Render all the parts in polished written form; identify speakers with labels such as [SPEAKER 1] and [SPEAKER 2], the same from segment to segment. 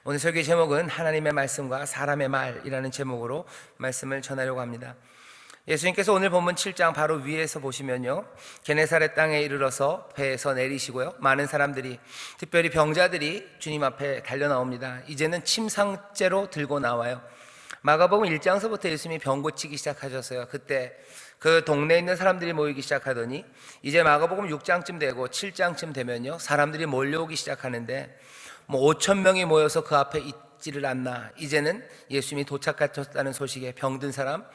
[SPEAKER 1] 오늘 설교 제목은 하나님의 말씀과 사람의 말이라는 제목으로 말씀을 전하려고 합니다. 예수님께서 오늘 본문 7장 바로 위에서 보시면요, 게네사렛 땅에 이르러서 배에서 내리시고요, 많은 사람들이, 특별히 병자들이 주님 앞에 달려 나옵니다. 이제는 침상째로 들고 나와요. 마가복음 1장서부터 예수님이 병 고치기 시작하셨어요. 그때 그 동네에 있는 사람들이 모이기 시작하더니 이제 마가복음 6장쯤 되고 7장쯤 되면요, 사람들이 몰려오기 시작하는데 5천 명이 모여서 그 앞에 있지를 않나. 이제는 예수님이 도착하셨다는 소식에 병든 사람,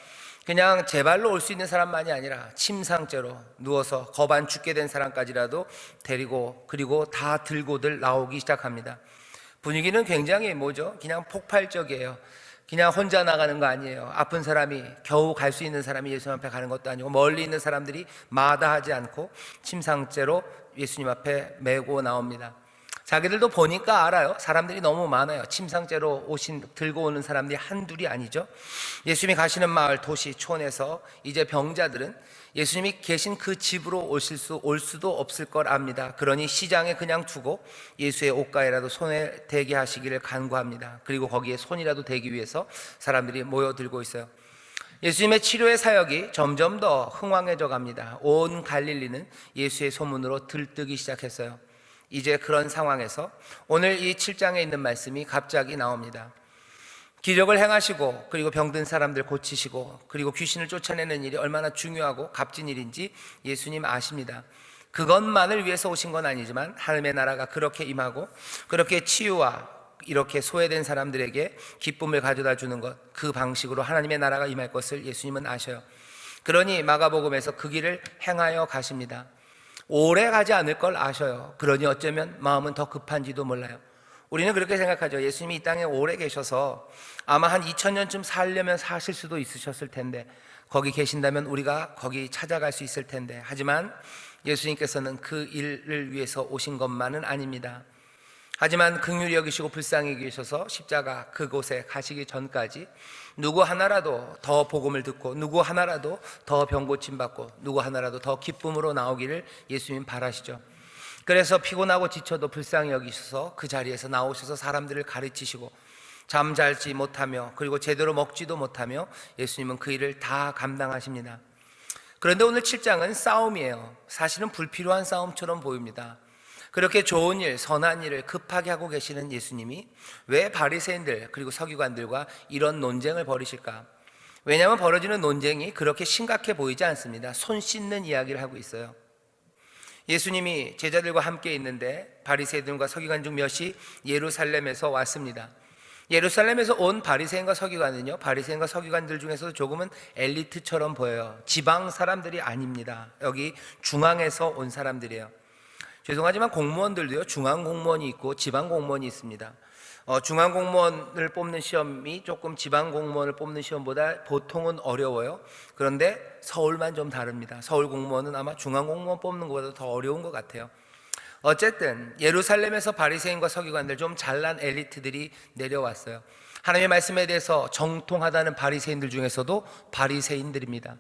[SPEAKER 1] 그냥 제 발로 올 수 있는 사람만이 아니라 침상째로 누워서 거반 죽게 된 사람까지라도 데리고, 그리고 다 들고들 나오기 시작합니다. 분위기는 굉장히 그냥 폭발적이에요. 그냥 혼자 나가는 거 아니에요. 아픈 사람이, 겨우 갈 수 있는 사람이 예수님 앞에 가는 것도 아니고, 멀리 있는 사람들이 마다하지 않고 침상째로 예수님 앞에 메고 나옵니다. 자기들도 보니까 알아요. 사람들이 너무 많아요. 침상째로 들고 오는 사람들이 한둘이 아니죠. 예수님이 가시는 마을, 도시, 촌에서 이제 병자들은 예수님이 계신 그 집으로 올 수도 없을 걸 압니다. 그러니 시장에 그냥 두고 예수의 옷가에라도 손에 대게 하시기를 간구합니다. 그리고 거기에 손이라도 대기 위해서 사람들이 모여들고 있어요. 예수님의 치료의 사역이 점점 더 흥왕해져 갑니다. 온 갈릴리는 예수의 소문으로 들뜨기 시작했어요. 이제 그런 상황에서 오늘 이 7장에 있는 말씀이 갑자기 나옵니다. 기적을 행하시고, 그리고 병든 사람들 고치시고, 그리고 귀신을 쫓아내는 일이 얼마나 중요하고 값진 일인지 예수님 아십니다. 그것만을 위해서 오신 건 아니지만 하나님의 나라가 그렇게 임하고, 그렇게 치유와 이렇게 소외된 사람들에게 기쁨을 가져다 주는 것, 그 방식으로 하나님의 나라가 임할 것을 예수님은 아셔요. 그러니 마가복음에서 그 길을 행하여 가십니다. 오래 가지 않을 걸 아셔요. 그러니 어쩌면 마음은 더 급한지도 몰라요. 우리는 그렇게 생각하죠. 예수님이 이 땅에 오래 계셔서 아마 한 2000년쯤 살려면 사실 수도 있으셨을 텐데, 거기 계신다면 우리가 거기 찾아갈 수 있을 텐데. 하지만 예수님께서는 그 일을 위해서 오신 것만은 아닙니다. 하지만 긍휼히 여기시고 불쌍히 여기셔서 십자가 그곳에 가시기 전까지 누구 하나라도 더 복음을 듣고, 누구 하나라도 더 병고침 받고, 누구 하나라도 더 기쁨으로 나오기를 예수님 바라시죠. 그래서 피곤하고 지쳐도 불쌍히 여기셔서 그 자리에서 나오셔서 사람들을 가르치시고, 잠잘지 못하며 그리고 제대로 먹지도 못하며 예수님은 그 일을 다 감당하십니다. 그런데 오늘 7장은 싸움이에요. 사실은 불필요한 싸움처럼 보입니다. 그렇게 좋은 일, 선한 일을 급하게 하고 계시는 예수님이 왜 바리새인들 그리고 서기관들과 이런 논쟁을 벌이실까? 왜냐하면 벌어지는 논쟁이 그렇게 심각해 보이지 않습니다. 손 씻는 이야기를 하고 있어요. 예수님이 제자들과 함께 있는데 바리새인들과 서기관 중 몇이 예루살렘에서 왔습니다. 예루살렘에서 온 바리새인과 서기관은요, 바리새인과 서기관들 중에서도 조금은 엘리트처럼 보여요. 지방 사람들이 아닙니다. 여기 중앙에서 온 사람들이에요. 죄송하지만 공무원들도요, 중앙 공무원이 있고 지방 공무원이 있습니다. 중앙 공무원을 뽑는 시험이 조금 지방 공무원을 뽑는 시험보다 보통은 어려워요. 그런데 서울만 좀 다릅니다. 서울 공무원은 아마 중앙 공무원 뽑는 것보다 더 어려운 것 같아요. 어쨌든 예루살렘에서 바리새인과 서기관들, 좀 잘난 엘리트들이 내려왔어요. 하나님의 말씀에 대해서 정통하다는 바리새인들 중에서도 바리새인들입니다.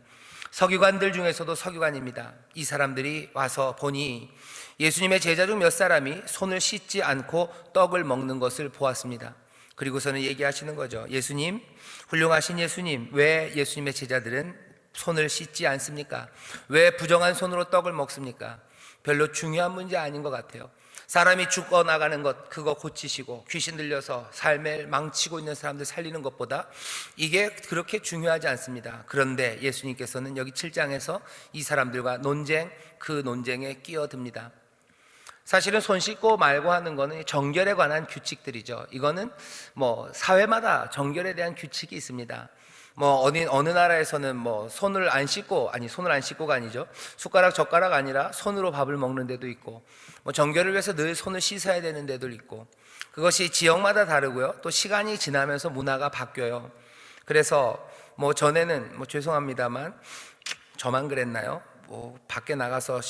[SPEAKER 1] 서기관들 중에서도 서기관입니다. 이 사람들이 와서 보니 예수님의 제자 중 몇 사람이 손을 씻지 않고 떡을 먹는 것을 보았습니다. 그리고서는 얘기하시는 거죠. 예수님, 훌륭하신 예수님, 왜 예수님의 제자들은 손을 씻지 않습니까? 왜 부정한 손으로 떡을 먹습니까? 별로 중요한 문제 아닌 것 같아요. 사람이 죽어나가는 것, 그거 고치시고, 귀신 들려서 삶을 망치고 있는 사람들 살리는 것보다 이게 그렇게 중요하지 않습니다. 그런데 예수님께서는 여기 7장에서 이 사람들과 그 논쟁에 끼어듭니다. 사실은 손 씻고 말고 하는 거는 정결에 관한 규칙들이죠. 이거는 사회마다 정결에 대한 규칙이 있습니다. 어느 나라에서는 손을 안 씻고가 아니죠. 숟가락 젓가락 아니라 손으로 밥을 먹는 데도 있고, 정결을 위해서 늘 손을 씻어야 되는 데도 있고, 그것이 지역마다 다르고요. 또 시간이 지나면서 문화가 바뀌어요. 그래서 전에는 죄송합니다만 저만 그랬나요? 밖에 나가서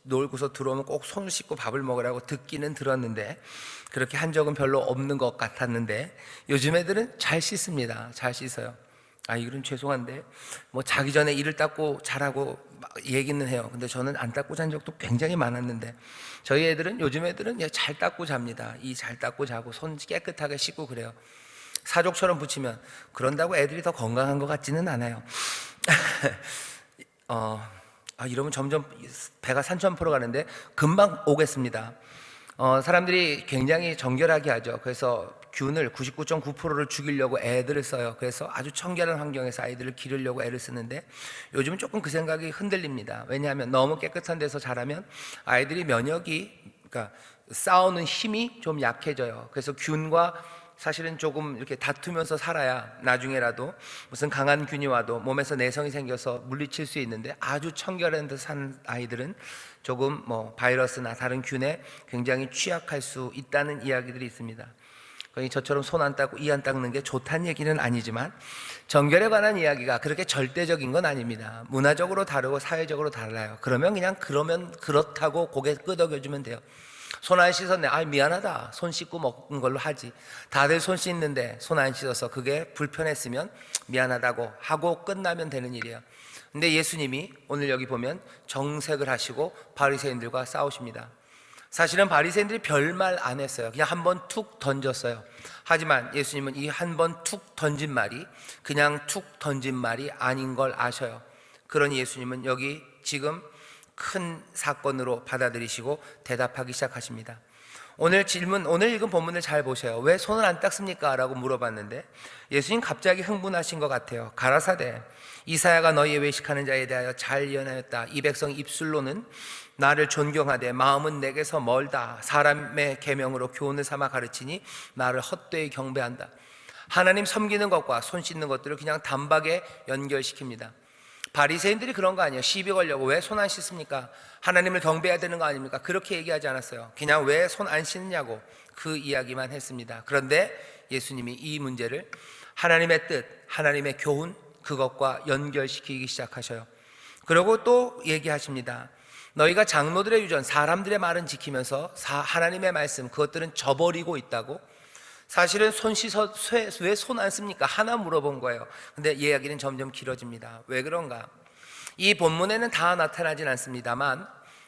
[SPEAKER 1] 놀고서 들어오면 꼭 손을 씻고 밥을 먹으라고 듣기는 들었는데, 그렇게 한 적은 별로 없는 것 같았는데, 요즘 애들은 잘 씻습니다. 잘 씻어요. 이건 죄송한데 뭐 자기 전에 이를 닦고 자라고 막 얘기는 해요. 근데 저는 안 닦고 잔 적도 굉장히 많았는데, 저희 애들은, 요즘 애들은 잘 닦고 잡니다. 이 잘 닦고 자고 손 깨끗하게 씻고 그래요. 사족처럼 붙이면. 그런다고 애들이 더 건강한 것 같지는 않아요. 이러면 점점 배가 산천포로 가는데 금방 오겠습니다. 사람들이 굉장히 정결하게 하죠. 그래서 균을 99.9%를 죽이려고 애들을 써요. 그래서 아주 청결한 환경에서 아이들을 기르려고 애를 쓰는데, 요즘은 조금 그 생각이 흔들립니다. 왜냐하면 너무 깨끗한 데서 자라면 아이들이 면역이, 그러니까 싸우는 힘이 좀 약해져요. 그래서 균과 사실은 조금 이렇게 다투면서 살아야 나중에라도 무슨 강한 균이 와도 몸에서 내성이 생겨서 물리칠 수 있는데, 아주 청결한 데 산 아이들은 조금 뭐 바이러스나 다른 균에 굉장히 취약할 수 있다는 이야기들이 있습니다. 거의 저처럼 손 안 닦고 이 안 닦는 게 좋다는 얘기는 아니지만, 정결에 관한 이야기가 그렇게 절대적인 건 아닙니다. 문화적으로 다르고 사회적으로 달라요. 그러면 그렇다고 고개 끄덕여주면 돼요. 손 안 씻었네. 미안하다. 손 씻고 먹은 걸로 하지. 다들 손 씻는데 손 안 씻어서 그게 불편했으면 미안하다고 하고 끝나면 되는 일이에요. 근데 예수님이 오늘 여기 보면 정색을 하시고 바리새인들과 싸우십니다. 사실은 바리새인들이 별말 안 했어요. 그냥 한번 툭 던졌어요. 하지만 예수님은 이 한 번 툭 던진 말이 그냥 툭 던진 말이 아닌 걸 아셔요. 그러니 예수님은 여기 지금 큰 사건으로 받아들이시고 대답하기 시작하십니다. 오늘 읽은 본문을 잘 보세요. 왜 손을 안 닦습니까? 라고 물어봤는데, 예수님 갑자기 흥분하신 것 같아요. 가라사대 이사야가 너희의 외식하는 자에 대하여 잘 예언하였다. 이 백성 입술로는 나를 존경하되 마음은 내게서 멀다. 사람의 계명으로 교훈을 삼아 가르치니 나를 헛되이 경배한다. 하나님 섬기는 것과 손 씻는 것들을 그냥 단박에 연결시킵니다. 바리새인들이 그런 거 아니에요. 시비 걸려고 왜 손 안 씻습니까? 하나님을 경배해야 되는 거 아닙니까? 그렇게 얘기하지 않았어요. 그냥 왜 손 안 씻느냐고 그 이야기만 했습니다. 그런데 예수님이 이 문제를 하나님의 뜻, 하나님의 교훈, 그것과 연결시키기 시작하셔요. 그리고 또 얘기하십니다. 너희가 장로들의 유전, 사람들의 말은 지키면서 하나님의 말씀, 그것들은 저버리고 있다고. 사실은 왜 손 안 씁니까? 하나 물어본 거예요. 근데 이야기는 점점 길어집니다. 왜 그런가? 이 본문에는 다 나타나진 않습니다만,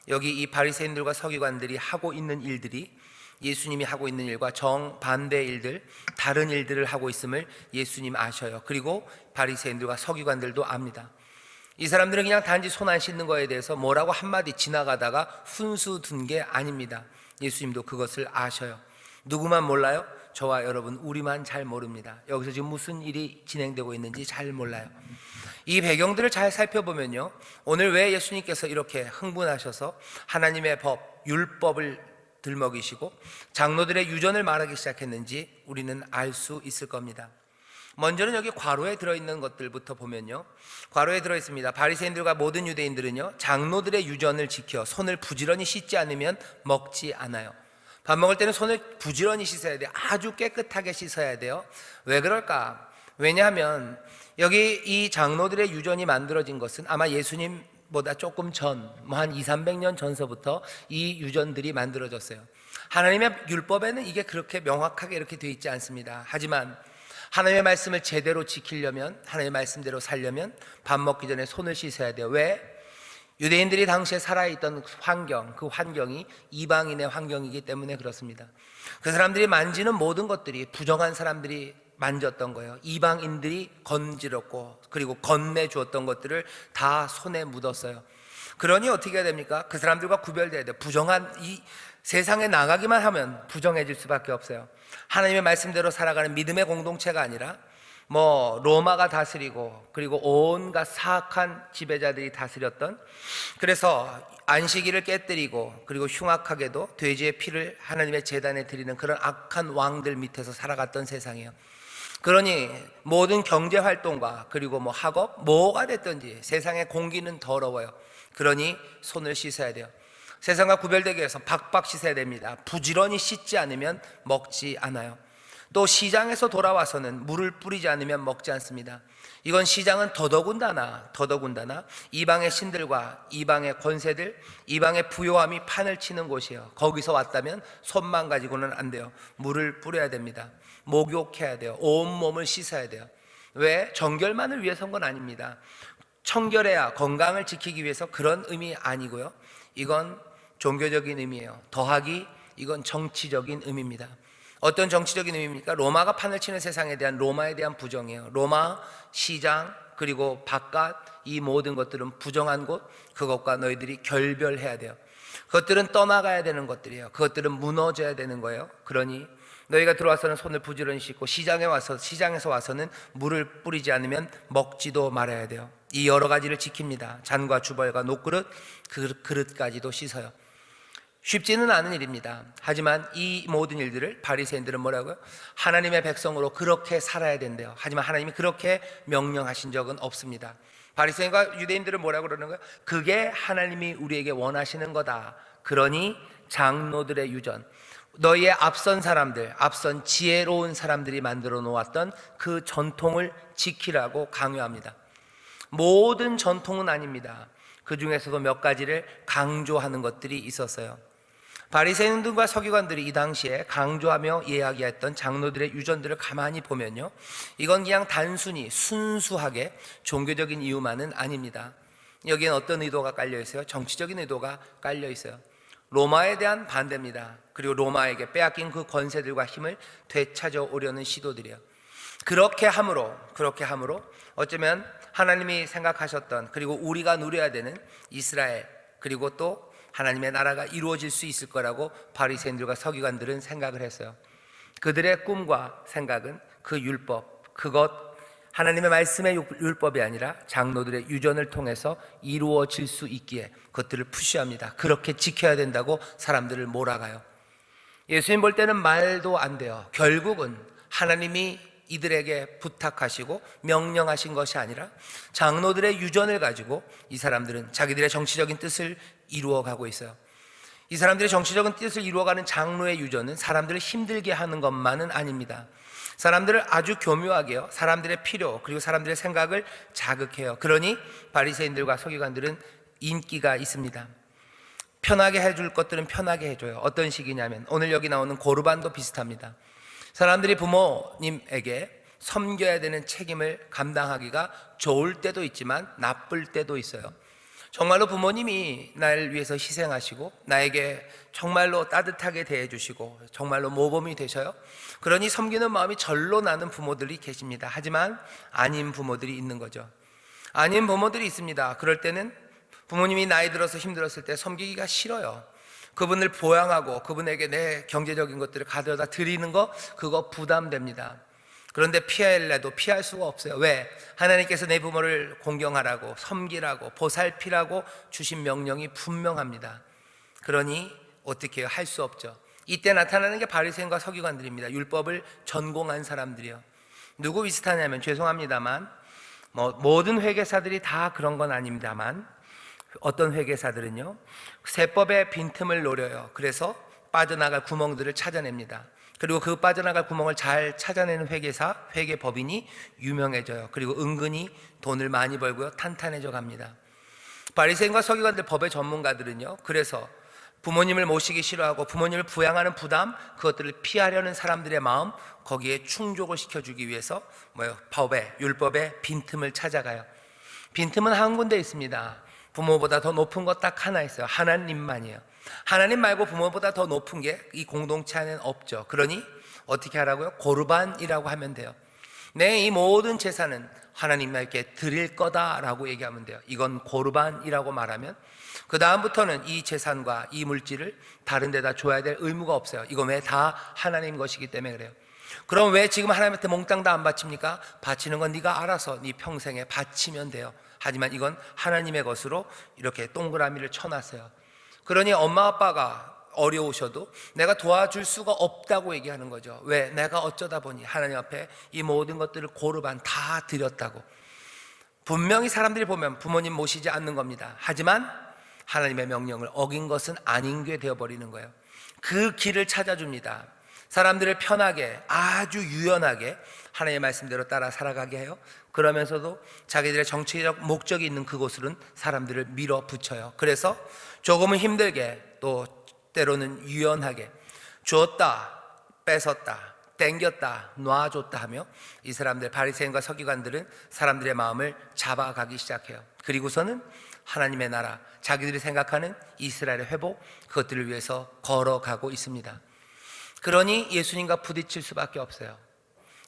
[SPEAKER 1] 여기 이 바리새인들과 서기관들이 하고 있는 일들이 예수님이 하고 있는 일과 정반대의 일들, 다른 일들을 하고 있음을 예수님 아셔요. 그리고 바리새인들과 서기관들도 압니다. 이 사람들은 그냥 단지 손 안 씻는 거에 대해서 뭐라고 한마디 지나가다가 훈수 둔 게 아닙니다. 예수님도 그것을 아셔요. 누구만 몰라요? 저와 여러분, 우리만 잘 모릅니다. 여기서 지금 무슨 일이 진행되고 있는지 잘 몰라요. 이 배경들을 잘 살펴보면요, 오늘 왜 예수님께서 이렇게 흥분하셔서 하나님의 법, 율법을 들먹이시고 장로들의 유전을 말하기 시작했는지 우리는 알 수 있을 겁니다. 먼저는 여기 괄호에 들어있는 것들부터 보면요, 괄호에 들어있습니다. 바리새인들과 모든 유대인들은요, 장로들의 유전을 지켜 손을 부지런히 씻지 않으면 먹지 않아요. 밥 먹을 때는 손을 부지런히 씻어야 돼요. 아주 깨끗하게 씻어야 돼요. 왜 그럴까? 왜냐하면 여기 이 장로들의 유전이 만들어진 것은 아마 예수님보다 조금 전, 한 200~300년 전서부터 이 유전들이 만들어졌어요. 하나님의 율법에는 이게 그렇게 명확하게 이렇게 되어 있지 않습니다. 하지만 하나님의 말씀을 제대로 지키려면, 하나님의 말씀대로 살려면 밥 먹기 전에 손을 씻어야 돼요. 왜? 유대인들이 당시에 살아있던 환경, 그 환경이 이방인의 환경이기 때문에 그렇습니다. 그 사람들이 만지는 모든 것들이 부정한 사람들이 만졌던 거예요. 이방인들이 건드렸고 그리고 건네주었던 것들을 다 손에 묻었어요. 그러니 어떻게 해야 됩니까? 그 사람들과 구별돼야 돼요. 부정한, 이 세상에 나가기만 하면 부정해질 수밖에 없어요. 하나님의 말씀대로 살아가는 믿음의 공동체가 아니라 로마가 다스리고 그리고 온갖 사악한 지배자들이 다스렸던, 그래서 안식일을 깨뜨리고 그리고 흉악하게도 돼지의 피를 하나님의 제단에 드리는 그런 악한 왕들 밑에서 살아갔던 세상이에요. 그러니 모든 경제활동과 그리고 학업, 뭐가 됐든지 세상의 공기는 더러워요. 그러니 손을 씻어야 돼요. 세상과 구별되기 위해서 박박 씻어야 됩니다. 부지런히 씻지 않으면 먹지 않아요. 또 시장에서 돌아와서는 물을 뿌리지 않으면 먹지 않습니다. 이건 시장은 더더군다나 이방의 신들과 이방의 권세들, 이방의 부요함이 판을 치는 곳이에요. 거기서 왔다면 손만 가지고는 안 돼요. 물을 뿌려야 됩니다. 목욕해야 돼요. 온몸을 씻어야 돼요. 왜? 정결만을 위해서 한 건 아닙니다. 청결해야 건강을 지키기 위해서 그런 의미 아니고요. 이건 종교적인 의미예요. 더하기 이건 정치적인 의미입니다. 어떤 정치적인 의미입니까? 로마가 판을 치는 세상에 대한 로마에 대한 부정이에요. 로마, 시장, 그리고 바깥 이 모든 것들은 부정한 곳, 그것과 너희들이 결별해야 돼요. 그것들은 떠나가야 되는 것들이에요. 그것들은 무너져야 되는 거예요. 그러니 너희가 들어와서는 손을 부지런히 씻고 시장에서 와서는 물을 뿌리지 않으면 먹지도 말아야 돼요. 이 여러 가지를 지킵니다. 잔과 주벌과 녹그릇, 그릇까지도 씻어요. 쉽지는 않은 일입니다. 하지만 이 모든 일들을 바리새인들은 뭐라고요? 하나님의 백성으로 그렇게 살아야 된대요. 하지만 하나님이 그렇게 명령하신 적은 없습니다. 바리새인과 유대인들은 뭐라고 그러는 거예요? 그게 하나님이 우리에게 원하시는 거다. 그러니 장로들의 유전, 너희의 앞선 사람들, 앞선 지혜로운 사람들이 만들어 놓았던 그 전통을 지키라고 강요합니다. 모든 전통은 아닙니다. 그 중에서도 몇 가지를 강조하는 것들이 있었어요. 바리새인들과 서기관들이 이 당시에 강조하며 이야기했던 장로들의 유전들을 가만히 보면요, 이건 그냥 단순히 순수하게 종교적인 이유만은 아닙니다. 여기엔 어떤 의도가 깔려 있어요? 정치적인 의도가 깔려 있어요. 로마에 대한 반대입니다. 그리고 로마에게 빼앗긴 그 권세들과 힘을 되찾아오려는 시도들이에요. 그렇게 함으로 어쩌면 하나님이 생각하셨던, 그리고 우리가 누려야 되는 이스라엘, 그리고 또 하나님의 나라가 이루어질 수 있을 거라고 바리새인들과 서기관들은 생각을 했어요. 그들의 꿈과 생각은 그 율법, 그것 하나님의 말씀의 율법이 아니라 장로들의 유전을 통해서 이루어질 수 있기에 그것들을 푸시합니다. 그렇게 지켜야 된다고 사람들을 몰아가요. 예수님 볼 때는 말도 안 돼요. 결국은 하나님이 이들에게 부탁하시고 명령하신 것이 아니라 장로들의 유전을 가지고 이 사람들은 자기들의 정치적인 뜻을 이루어가고 있어요. 이 사람들의 정치적인 뜻을 이루어가는 장로의 유전은 사람들을 힘들게 하는 것만은 아닙니다. 사람들을 아주 교묘하게요, 사람들의 필요 그리고 사람들의 생각을 자극해요. 그러니 바리새인들과 서기관들은 인기가 있습니다. 편하게 해줄 것들은 편하게 해줘요. 어떤 식이냐면 오늘 여기 나오는 고르반도 비슷합니다. 사람들이 부모님에게 섬겨야 되는 책임을 감당하기가 좋을 때도 있지만 나쁠 때도 있어요. 정말로 부모님이 나를 위해서 희생하시고 나에게 정말로 따뜻하게 대해주시고 정말로 모범이 되셔요. 그러니 섬기는 마음이 절로 나는 부모들이 계십니다. 하지만 아닌 부모들이 있는 거죠. 아닌 부모들이 있습니다. 그럴 때는 부모님이 나이 들어서 힘들었을 때 섬기기가 싫어요. 그분을 보양하고 그분에게 내 경제적인 것들을 가져다 드리는 거, 그거 부담됩니다. 그런데 피할래도 피할 수가 없어요. 왜? 하나님께서 내 부모를 공경하라고, 섬기라고, 보살피라고 주신 명령이 분명합니다. 그러니 어떻게 해요? 할 수 없죠. 이때 나타나는 게 바리새인과 서기관들입니다. 율법을 전공한 사람들이요. 누구 비슷하냐면, 죄송합니다만 모든 회계사들이 다 그런 건 아닙니다만, 어떤 회계사들은요, 세법의 빈틈을 노려요. 그래서 빠져나갈 구멍들을 찾아냅니다. 그리고 그 빠져나갈 구멍을 잘 찾아내는 회계사, 회계법인이 유명해져요. 그리고 은근히 돈을 많이 벌고요, 탄탄해져 갑니다. 바리새인과 서기관들, 법의 전문가들은요, 그래서 부모님을 모시기 싫어하고 부모님을 부양하는 부담, 그것들을 피하려는 사람들의 마음, 거기에 충족을 시켜주기 위해서 법의, 율법의 빈틈을 찾아가요. 빈틈은 한 군데 있습니다. 부모보다 더 높은 것 딱 하나 있어요. 하나님만이에요. 하나님 말고 부모보다 더 높은 게 이 공동체 안에는 없죠. 그러니 어떻게 하라고요? 고르반이라고 하면 돼요. 내 이 모든 재산은 하나님께 드릴 거다라고 얘기하면 돼요. 이건 고르반이라고 말하면 그 다음부터는 이 재산과 이 물질을 다른 데다 줘야 될 의무가 없어요. 이건 왜? 다 하나님 것이기 때문에 그래요. 그럼 왜 지금 하나님한테 몽땅 다 안 바칩니까? 바치는 건 네가 알아서 네 평생에 바치면 돼요. 하지만 이건 하나님의 것으로 이렇게 동그라미를 쳐놨어요. 그러니 엄마 아빠가 어려우셔도 내가 도와줄 수가 없다고 얘기하는 거죠. 왜? 내가 어쩌다 보니 하나님 앞에 이 모든 것들을 고르반 다 드렸다고. 분명히 사람들이 보면 부모님 모시지 않는 겁니다. 하지만 하나님의 명령을 어긴 것은 아닌 게 되어버리는 거예요. 그 길을 찾아줍니다. 사람들을 편하게, 아주 유연하게 하나님의 말씀대로 따라 살아가게 해요. 그러면서도 자기들의 정치적 목적이 있는 그곳으로는 사람들을 밀어붙여요. 그래서 조금은 힘들게, 또 때로는 유연하게, 주었다 뺏었다, 땡겼다, 놔줬다 하며 이 사람들, 바리새인과 서기관들은 사람들의 마음을 잡아가기 시작해요. 그리고서는 하나님의 나라, 자기들이 생각하는 이스라엘의 회복, 그것들을 위해서 걸어가고 있습니다. 그러니 예수님과 부딪힐 수밖에 없어요.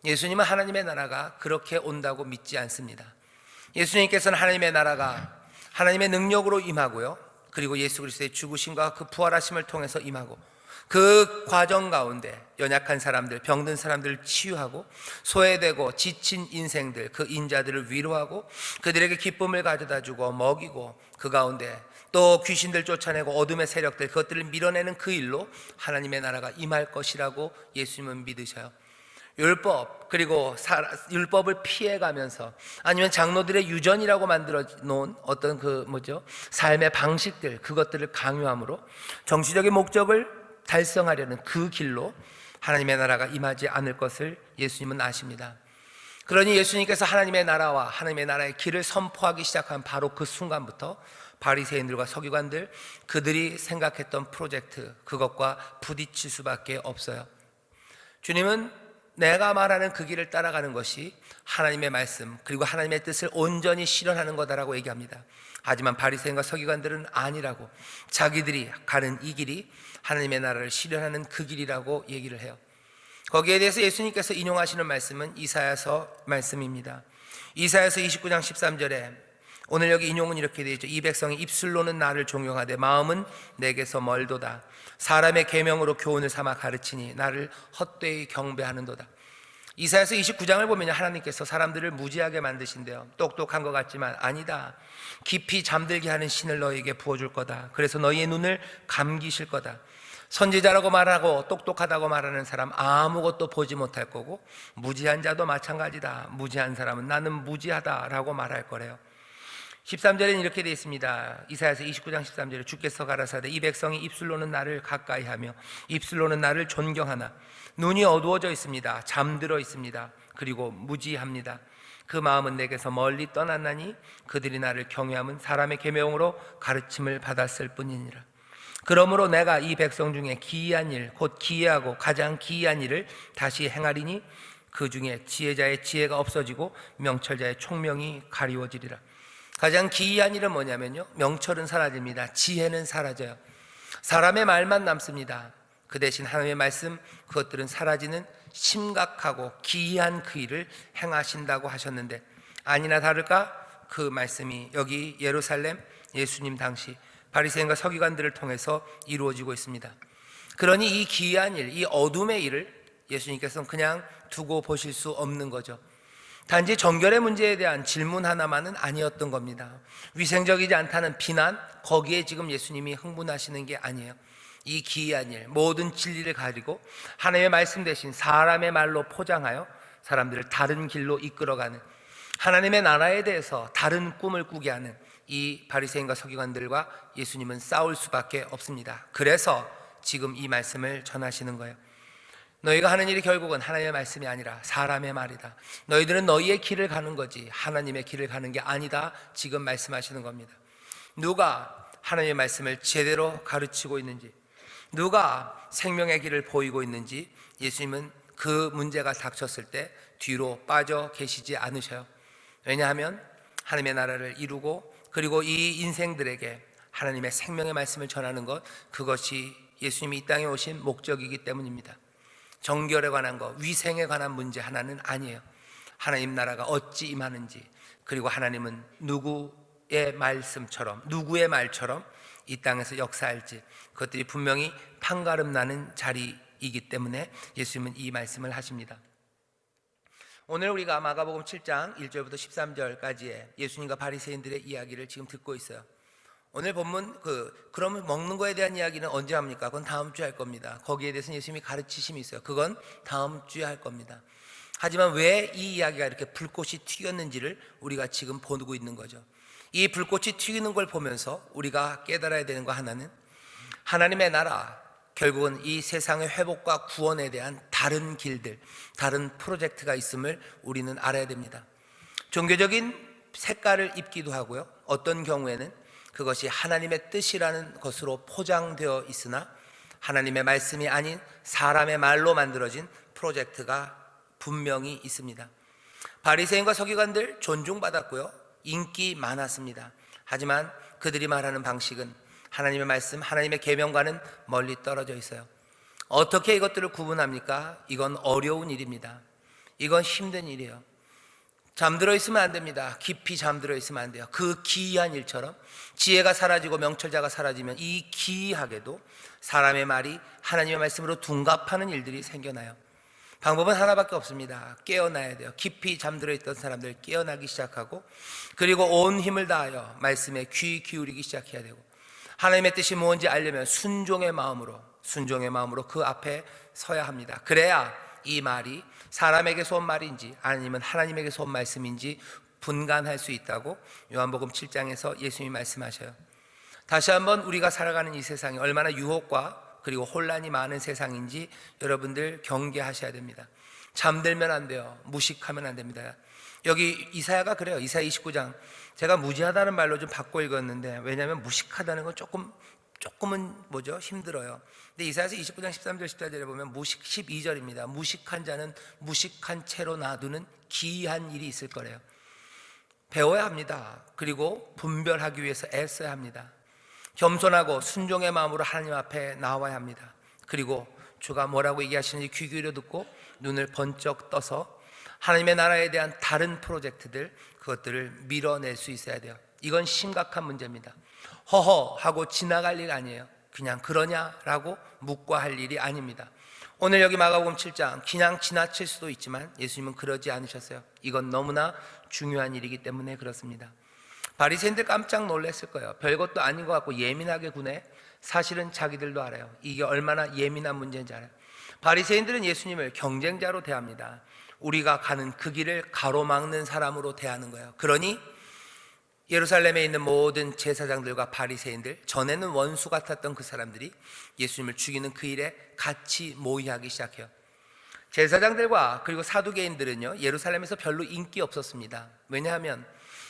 [SPEAKER 1] 예수님은 하나님의 나라가 그렇게 온다고 믿지 않습니다. 예수님께서는 하나님의 나라가 하나님의 능력으로 임하고요, 그리고 예수 그리스도의 죽으심과 그 부활하심을 통해서 임하고, 그 과정 가운데 연약한 사람들, 병든 사람들을 치유하고, 소외되고 지친 인생들, 그 인자들을 위로하고 그들에게 기쁨을 가져다주고 먹이고, 그 가운데 또 귀신들 쫓아내고 어둠의 세력들, 그것들을 밀어내는 그 일로 하나님의 나라가 임할 것이라고 예수님은 믿으셔요. 율법, 그리고 율법을 피해가면서, 아니면 장로들의 유전이라고 만들어 놓은 어떤 삶의 방식들, 그것들을 강요함으로 정치적인 목적을 달성하려는 그 길로 하나님의 나라가 임하지 않을 것을 예수님은 아십니다. 그러니 예수님께서 하나님의 나라와 하나님의 나라의 길을 선포하기 시작한 바로 그 순간부터 바리새인들과 서기관들, 그들이 생각했던 프로젝트, 그것과 부딪힐 수밖에 없어요. 주님은 내가 말하는 그 길을 따라가는 것이 하나님의 말씀, 그리고 하나님의 뜻을 온전히 실현하는 거다라고 얘기합니다. 하지만 바리새인과 서기관들은 아니라고, 자기들이 가는 이 길이 하나님의 나라를 실현하는 그 길이라고 얘기를 해요. 거기에 대해서 예수님께서 인용하시는 말씀은 이사야서 말씀입니다. 이사야서 29장 13절에 오늘 여기 인용은 이렇게 되어 있죠. 이 백성이 입술로는 나를 존경하되 마음은 내게서 멀도다. 사람의 계명으로 교훈을 삼아 가르치니 나를 헛되이 경배하는도다. 이사야서 29장을 보면 하나님께서 사람들을 무지하게 만드신대요. 똑똑한 것 같지만 아니다. 깊이 잠들게 하는 신을 너희에게 부어줄 거다. 그래서 너희의 눈을 감기실 거다. 선지자라고 말하고 똑똑하다고 말하는 사람 아무것도 보지 못할 거고, 무지한 자도 마찬가지다. 무지한 사람은 나는 무지하다라고 말할 거래요. 13절에는 이렇게 되어 있습니다. 이사야서 29장 13절에 주께서 가라사대 이 백성이 입술로는 나를 가까이하며 입술로는 나를 존경하나 눈이 어두워져 있습니다. 잠들어 있습니다. 그리고 무지합니다. 그 마음은 내게서 멀리 떠났나니 그들이 나를 경외함은 사람의 계명으로 가르침을 받았을 뿐이니라. 그러므로 내가 이 백성 중에 기이한 일, 곧 기이하고 가장 기이한 일을 다시 행하리니 그 중에 지혜자의 지혜가 없어지고 명철자의 총명이 가리워지리라. 가장 기이한 일은 뭐냐면요, 명철은 사라집니다. 지혜는 사라져요. 사람의 말만 남습니다. 그 대신 하나님의 말씀, 그것들은 사라지는 심각하고 기이한 그 일을 행하신다고 하셨는데, 아니나 다를까 그 말씀이 여기 예루살렘 예수님 당시 바리새인과 서기관들을 통해서 이루어지고 있습니다. 그러니 이 기이한 일, 이 어둠의 일을 예수님께서는 그냥 두고 보실 수 없는 거죠. 단지 정결의 문제에 대한 질문 하나만은 아니었던 겁니다. 위생적이지 않다는 비난, 거기에 지금 예수님이 흥분하시는 게 아니에요. 이 기이한 일, 모든 진리를 가리고 하나님의 말씀 대신 사람의 말로 포장하여 사람들을 다른 길로 이끌어가는, 하나님의 나라에 대해서 다른 꿈을 꾸게 하는 이 바리새인과 서기관들과 예수님은 싸울 수밖에 없습니다. 그래서 지금 이 말씀을 전하시는 거예요. 너희가 하는 일이 결국은 하나님의 말씀이 아니라 사람의 말이다. 너희들은 너희의 길을 가는 거지 하나님의 길을 가는 게 아니다. 지금 말씀하시는 겁니다. 누가 하나님의 말씀을 제대로 가르치고 있는지, 누가 생명의 길을 보이고 있는지 예수님은 그 문제가 닥쳤을 때 뒤로 빠져 계시지 않으셔요. 왜냐하면 하나님의 나라를 이루고 그리고 이 인생들에게 하나님의 생명의 말씀을 전하는 것, 그것이 예수님이 이 땅에 오신 목적이기 때문입니다. 정결에 관한 것, 위생에 관한 문제 하나는 아니에요. 하나님 나라가 어찌 임하는지, 그리고 하나님은 누구의 말씀처럼, 누구의 말처럼 이 땅에서 역사할지, 그것들이 분명히 판가름 나는 자리이기 때문에 예수님은 이 말씀을 하십니다. 오늘 우리가 마가복음 7장 1절부터 13절까지의 예수님과 바리새인들의 이야기를 지금 듣고 있어요. 오늘 본문 그러면 먹는 거에 대한 이야기는 언제 합니까? 그건 다음 주에 할 겁니다. 거기에 대해서는 예수님이 가르치심이 있어요. 그건 다음 주에 할 겁니다. 하지만 왜 이 이야기가 이렇게 불꽃이 튀겼는지를 우리가 지금 보고 있는 거죠. 이 불꽃이 튀기는 걸 보면서 우리가 깨달아야 되는 거 하나는, 하나님의 나라, 결국은 이 세상의 회복과 구원에 대한 다른 길들, 다른 프로젝트가 있음을 우리는 알아야 됩니다. 종교적인 색깔을 입기도 하고요, 어떤 경우에는 그것이 하나님의 뜻이라는 것으로 포장되어 있으나 하나님의 말씀이 아닌 사람의 말로 만들어진 프로젝트가 분명히 있습니다. 바리새인과 서기관들 존중받았고요, 인기 많았습니다. 하지만 그들이 말하는 방식은 하나님의 말씀, 하나님의 계명과는 멀리 떨어져 있어요. 어떻게 이것들을 구분합니까? 이건 어려운 일입니다. 이건 힘든 일이에요. 잠들어 있으면 안 됩니다. 깊이 잠들어 있으면 안 돼요. 그 기이한 일처럼 지혜가 사라지고 명철자가 사라지면 이 기이하게도 사람의 말이 하나님의 말씀으로 둔갑하는 일들이 생겨나요. 방법은 하나밖에 없습니다. 깨어나야 돼요. 깊이 잠들어 있던 사람들 깨어나기 시작하고, 그리고 온 힘을 다하여 말씀에 귀 기울이기 시작해야 되고, 하나님의 뜻이 뭔지 알려면 순종의 마음으로 그 앞에 서야 합니다. 그래야 이 말이 사람에게서 온 말인지 아니면 하나님에게서 온 말씀인지 분간할 수 있다고 요한복음 7장에서 예수님이 말씀하셔요. 다시 한번 우리가 살아가는 이 세상이 얼마나 유혹과 그리고 혼란이 많은 세상인지 여러분들 경계하셔야 됩니다. 잠들면 안 돼요. 무식하면 안 됩니다. 여기 이사야가 그래요. 이사야 29장. 제가 무지하다는 말로 좀 바꿔 읽었는데, 왜냐하면 무식하다는 건 조금은 힘들어요. 근데 이사야서 29장 13절 14절에 보면 12절입니다. 무식한 자는 무식한 채로 놔두는 기이한 일이 있을 거래요. 배워야 합니다. 그리고 분별하기 위해서 애써야 합니다. 겸손하고 순종의 마음으로 하나님 앞에 나와야 합니다. 그리고 주가 뭐라고 얘기하시는지 귀 기울여 듣고 눈을 번쩍 떠서 하나님의 나라에 대한 다른 프로젝트들, 그것들을 밀어낼 수 있어야 돼요. 이건 심각한 문제입니다. 허허하고 지나갈 일 아니에요. 그냥 그러냐라고 묵과할 일이 아닙니다. 오늘 여기 마가복음 7장 그냥 지나칠 수도 있지만 예수님은 그러지 않으셨어요. 이건 너무나 중요한 일이기 때문에 그렇습니다. 바리새인들 깜짝 놀랐을 거예요. 별것도 아닌 것 같고 예민하게 구네. 사실은 자기들도 알아요. 이게 얼마나 예민한 문제인지 알아요. 바리새인들은 예수님을 경쟁자로 대합니다. 우리가 가는 그 길을 가로막는 사람으로 대하는 거예요. 그러니 예루살렘에 있는 모든 제사장들과 바리새인들, 전에는 원수 같았던 그 사람들이 예수님을 죽이는 그 일에 같이 모의하기 시작해요. 제사장들과 그리고 사두개인들은요, 예루살렘에서 별로 인기 없었습니다. 왜냐하면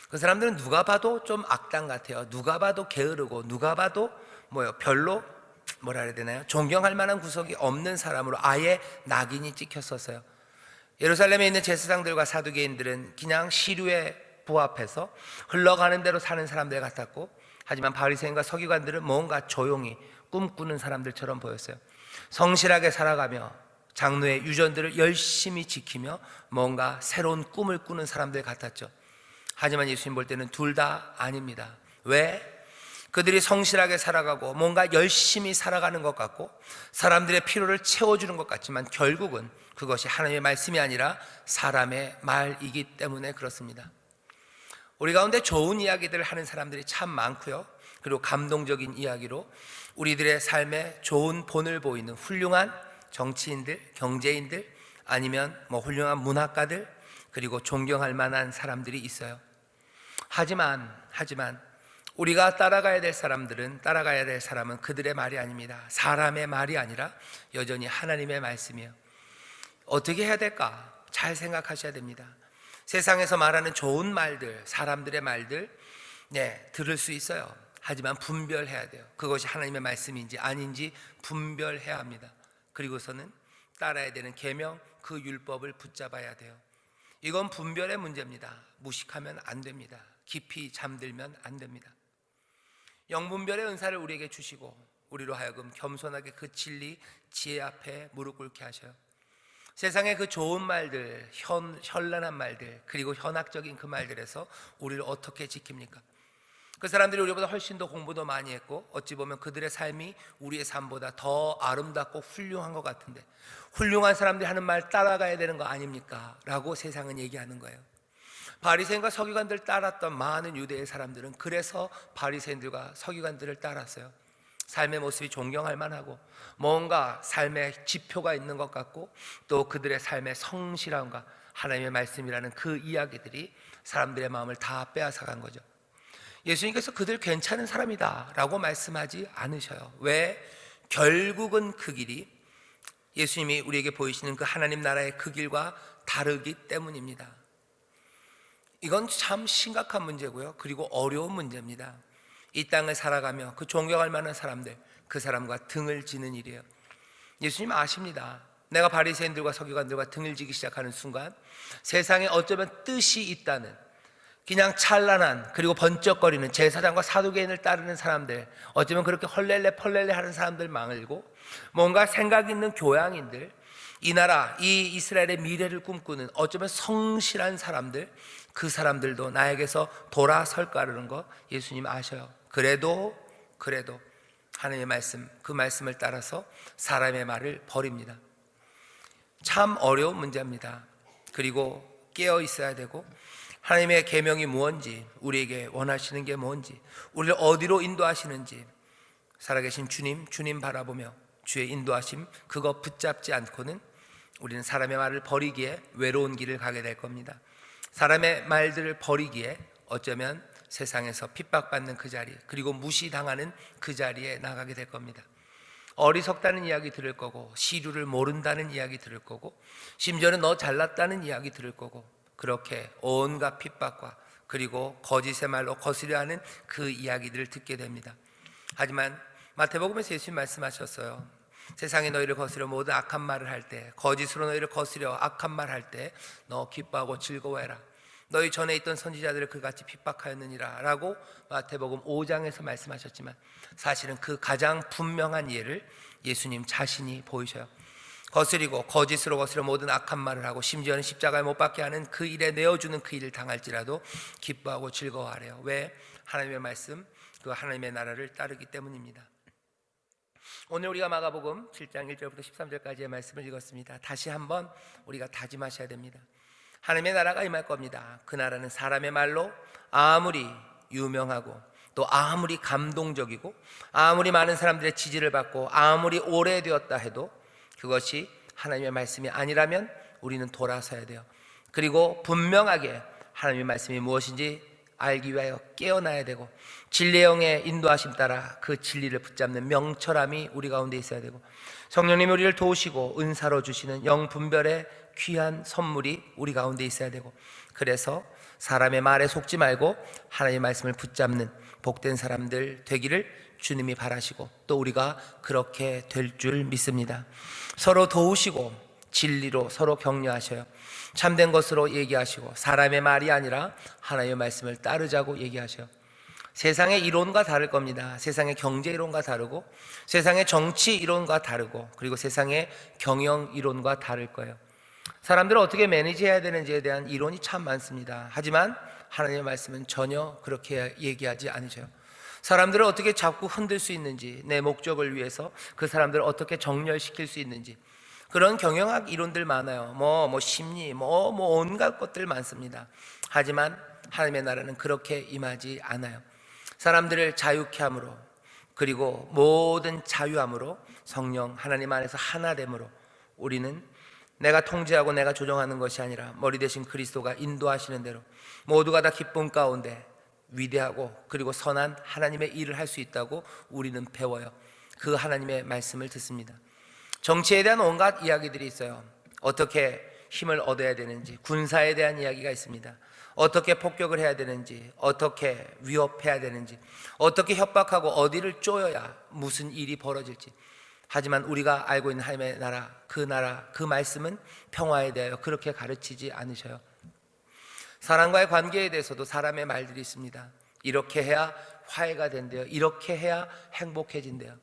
[SPEAKER 1] 그 사람들은 누가 봐도 좀 악당 같아요. 누가 봐도 게으르고 누가 봐도 별로 뭐라 해야 되나요? 존경할 만한 구석이 없는 사람으로 아예 낙인이 찍혔었어요. 예루살렘에 있는 제사장들과 사두개인들은 그냥 시류에 부합해서 흘러가는 대로 사는 사람들 같았고, 하지만 바리새인과 서기관들은 뭔가 조용히 꿈꾸는 사람들처럼 보였어요. 성실하게 살아가며 장로의 유전들을 열심히 지키며 뭔가 새로운 꿈을 꾸는 사람들 같았죠. 하지만 예수님 볼 때는 둘 다 아닙니다. 왜? 그들이 성실하게 살아가고 뭔가 열심히 살아가는 것 같고 사람들의 필요를 채워주는 것 같지만 결국은 그것이 하나님의 말씀이 아니라 사람의 말이기 때문에 그렇습니다. 우리 가운데 좋은 이야기들을 하는 사람들이 참 많고요, 그리고 감동적인 이야기로 우리들의 삶에 좋은 본을 보이는 훌륭한 정치인들, 경제인들, 아니면 훌륭한 문학가들, 그리고 존경할 만한 사람들이 있어요. 하지만 우리가 따라가야 될 사람은 그들의 말이 아닙니다. 사람의 말이 아니라 여전히 하나님의 말씀이에요. 어떻게 해야 될까? 잘 생각하셔야 됩니다. 세상에서 말하는 좋은 말들, 사람들의 말들, 들을 수 있어요. 하지만 분별해야 돼요. 그것이 하나님의 말씀인지 아닌지 분별해야 합니다. 그리고서는 따라야 되는 계명, 그 율법을 붙잡아야 돼요. 이건 분별의 문제입니다. 무식하면 안 됩니다. 깊이 잠들면 안 됩니다. 영분별의 은사를 우리에게 주시고 우리로 하여금 겸손하게 그 진리, 지혜 앞에 무릎 꿇게 하셔요. 세상의 그 좋은 말들, 현란한 말들, 그리고 현학적인 그 말들에서 우리를 어떻게 지킵니까? 그 사람들이 우리보다 훨씬 더 공부도 많이 했고 어찌 보면 그들의 삶이 우리의 삶보다 더 아름답고 훌륭한 것 같은데, 훌륭한 사람들이 하는 말 따라가야 되는 거 아닙니까? 라고 세상은 얘기하는 거예요. 바리새인과 서기관들 따랐던 많은 유대의 사람들은 그래서 바리새인들과 서기관들을 따랐어요. 삶의 모습이 존경할 만하고 뭔가 삶의 지표가 있는 것 같고 또 그들의 삶의 성실함과 하나님의 말씀이라는 그 이야기들이 사람들의 마음을 다 빼앗아간 거죠. 예수님께서 그들 괜찮은 사람이다 라고 말씀하지 않으셔요. 왜? 결국은 그 길이 예수님이 우리에게 보이시는 그 하나님 나라의 그 길과 다르기 때문입니다. 이건 참 심각한 문제고요, 그리고 어려운 문제입니다. 이 땅을 살아가며 그 존경할 만한 사람들, 그 사람과 등을 지는 일이에요. 예수님 아십니다. 내가 바리새인들과 서기관들과 등을 지기 시작하는 순간 세상에 어쩌면 뜻이 있다는, 그냥 찬란한 그리고 번쩍거리는 제사장과 사두개인을 따르는 사람들, 어쩌면 그렇게 헐렐레 펄렐레 하는 사람들 말고 뭔가 생각 있는 교양인들, 이 나라, 이 이스라엘의 미래를 꿈꾸는 어쩌면 성실한 사람들, 그 사람들도 나에게서 돌아설까라는 거 예수님 아셔요. 그래도 하나님의 말씀, 그 말씀을 따라서 사람의 말을 버립니다. 참 어려운 문제입니다. 그리고 깨어 있어야 되고, 하나님의 계명이 무엇인지, 우리에게 원하시는 게 뭔지, 우리를 어디로 인도하시는지 살아계신 주님 바라보며 주의 인도하심 그거 붙잡지 않고는 우리는 사람의 말을 버리기에 외로운 길을 가게 될 겁니다. 사람의 말들을 버리기에 어쩌면 세상에서 핍박받는 그 자리, 그리고 무시당하는 그 자리에 나가게 될 겁니다. 어리석다는 이야기 들을 거고, 시류를 모른다는 이야기 들을 거고, 심지어는 너 잘났다는 이야기 들을 거고, 그렇게 온갖 핍박과 그리고 거짓의 말로 거스려 하는 그 이야기들을 듣게 됩니다. 하지만 마태복음에서 예수님 말씀하셨어요. 세상에 너희를 거스려 모든 악한 말을 할 때, 거짓으로 너희를 거스려 악한 말 할 때 너 기뻐하고 즐거워해라. 너희 전에 있던 선지자들을 그같이 핍박하였느니라 라고 마태복음 5장에서 말씀하셨지만, 사실은 그 가장 분명한 예를 예수님 자신이 보이셔요. 거스리고 거짓으로 거스려 모든 악한 말을 하고, 심지어는 십자가에 못 박게 하는 그 일에 내어주는 그 일을 당할지라도 기뻐하고 즐거워하래요. 왜? 하나님의 말씀, 그 하나님의 나라를 따르기 때문입니다. 오늘 우리가 마가복음 7장 1절부터 13절까지의 말씀을 읽었습니다. 다시 한번 우리가 다짐하셔야 됩니다. 하나님의 나라가 임할 겁니다. 그 나라는 사람의 말로 아무리 유명하고, 또 아무리 감동적이고, 아무리 많은 사람들의 지지를 받고, 아무리 오래되었다 해도 그것이 하나님의 말씀이 아니라면 우리는 돌아서야 돼요. 그리고 분명하게 하나님의 말씀이 무엇인지 알기 위하여 깨어나야 되고, 진리의 영의 인도하심 따라 그 진리를 붙잡는 명철함이 우리 가운데 있어야 되고, 성령님이 우리를 도우시고 은사로 주시는 영분별의 귀한 선물이 우리 가운데 있어야 되고, 그래서 사람의 말에 속지 말고 하나님의 말씀을 붙잡는 복된 사람들 되기를 주님이 바라시고, 또 우리가 그렇게 될 줄 믿습니다. 서로 도우시고 진리로 서로 격려하셔요. 참된 것으로 얘기하시고, 사람의 말이 아니라 하나님의 말씀을 따르자고 얘기하셔요. 세상의 이론과 다를 겁니다. 세상의 경제 이론과 다르고, 세상의 정치 이론과 다르고, 그리고 세상의 경영 이론과 다를 거예요. 사람들을 어떻게 매니지해야 되는지에 대한 이론이 참 많습니다. 하지만 하나님의 말씀은 전혀 그렇게 얘기하지 않으셔요. 사람들을 어떻게 잡고 흔들 수 있는지, 내 목적을 위해서 그 사람들을 어떻게 정렬시킬 수 있는지, 그런 경영학 이론들 많아요. 심리, 온갖 것들 많습니다. 하지만 하나님의 나라는 그렇게 임하지 않아요. 사람들을 자유케 함으로, 그리고 모든 자유함으로, 성령 하나님 안에서 하나됨으로, 우리는 내가 통제하고 내가 조정하는 것이 아니라 머리 대신 그리스도가 인도하시는 대로 모두가 다 기쁨 가운데 위대하고 그리고 선한 하나님의 일을 할 수 있다고 우리는 배워요. 그 하나님의 말씀을 듣습니다. 정치에 대한 온갖 이야기들이 있어요. 어떻게 힘을 얻어야 되는지, 군사에 대한 이야기가 있습니다. 어떻게 폭격을 해야 되는지, 어떻게 위협해야 되는지, 어떻게 협박하고 어디를 쪼여야 무슨 일이 벌어질지. 하지만 우리가 알고 있는 하나님의 나라, 그 말씀은 평화에 대하여 그렇게 가르치지 않으셔요. 사람과의 관계에 대해서도 사람의 말들이 있습니다. 이렇게 해야 화해가 된대요. 이렇게 해야 행복해진대요.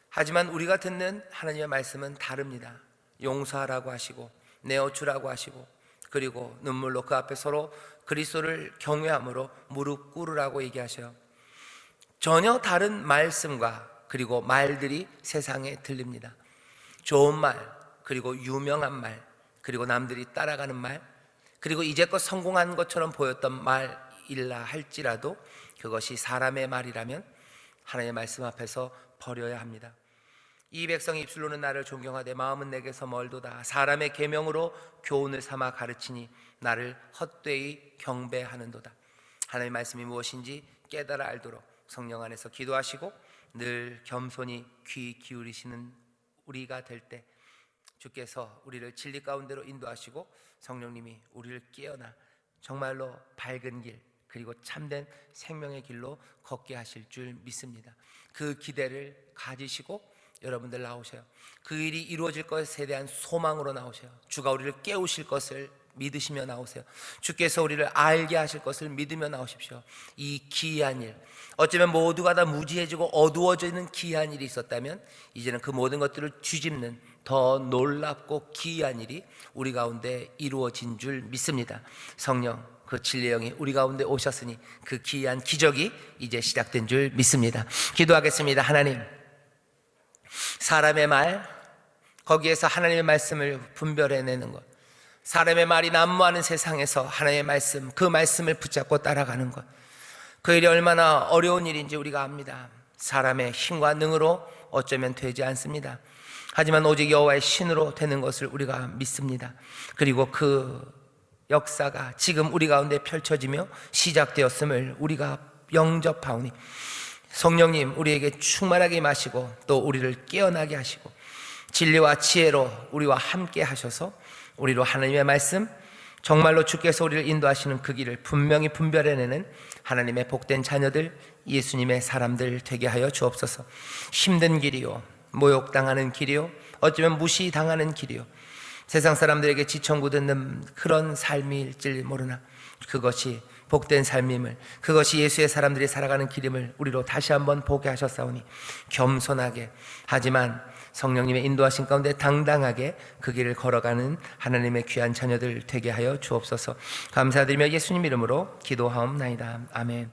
[SPEAKER 1] 하지만 우리가 듣는 하나님의 말씀은 다릅니다. 용서하라고 하시고, 내어주라고 하시고, 그리고 눈물로 그 앞에 서로 그리스도를 경외함으로 무릎 꿇으라고 얘기하셔요. 전혀 다른 말씀과 그리고 말들이 세상에 들립니다. 좋은 말, 그리고 유명한 말, 그리고 남들이 따라가는 말, 그리고 이제껏 성공한 것처럼 보였던 말이라 할지라도 그것이 사람의 말이라면 하나님의 말씀 앞에서 버려야 합니다. 이 백성이 입술로는 나를 존경하되 마음은 내게서 멀도다. 사람의 계명으로 교훈을 삼아 가르치니 나를 헛되이 경배하는도다. 하나님의 말씀이 무엇인지 깨달아 알도록 성령 안에서 기도하시고 늘 겸손히 귀 기울이시는 우리가 될 때 주께서 우리를 진리 가운데로 인도하시고 성령님이 우리를 깨어나 정말로 밝은 길, 그리고 참된 생명의 길로 걷게 하실 줄 믿습니다. 그 기대를 가지시고 여러분들 나오셔요. 그 일이 이루어질 것에 대한 소망으로 나오셔요. 주가 우리를 깨우실 것을 믿으시며 나오세요. 주께서 우리를 알게 하실 것을 믿으며 나오십시오. 이 기이한 일, 어쩌면 모두가 다 무지해지고 어두워지는 기이한 일이 있었다면 이제는 그 모든 것들을 뒤집는 더 놀랍고 기이한 일이 우리 가운데 이루어진 줄 믿습니다. 성령, 그 진리의 영이 우리 가운데 오셨으니 그 기이한 기적이 이제 시작된 줄 믿습니다. 기도하겠습니다. 하나님, 사람의 말, 거기에서 하나님의 말씀을 분별해내는 것, 사람의 말이 난무하는 세상에서 하나님의 말씀, 그 말씀을 붙잡고 따라가는 것, 그 일이 얼마나 어려운 일인지 우리가 압니다. 사람의 힘과 능으로 어쩌면 되지 않습니다. 하지만 오직 여호와의 신으로 되는 것을 우리가 믿습니다. 그리고 그 역사가 지금 우리 가운데 펼쳐지며 시작되었음을 우리가 영접하오니 성령님, 우리에게 충만하게 임하시고 또 우리를 깨어나게 하시고 진리와 지혜로 우리와 함께 하셔서 우리로 하나님의 말씀, 정말로 주께서 우리를 인도하시는 그 길을 분명히 분별해내는 하나님의 복된 자녀들, 예수님의 사람들 되게 하여 주옵소서. 힘든 길이요, 모욕당하는 길이요, 어쩌면 무시당하는 길이요, 세상 사람들에게 지청구 듣는 그런 삶일지 모르나 그것이 복된 삶임을, 그것이 예수의 사람들이 살아가는 길임을 우리로 다시 한번 보게 하셨사오니 겸손하게, 하지만 성령님의 인도하신 가운데 당당하게 그 길을 걸어가는 하나님의 귀한 자녀들 되게 하여 주옵소서. 감사드리며 예수님 이름으로 기도하옵나이다. 아멘.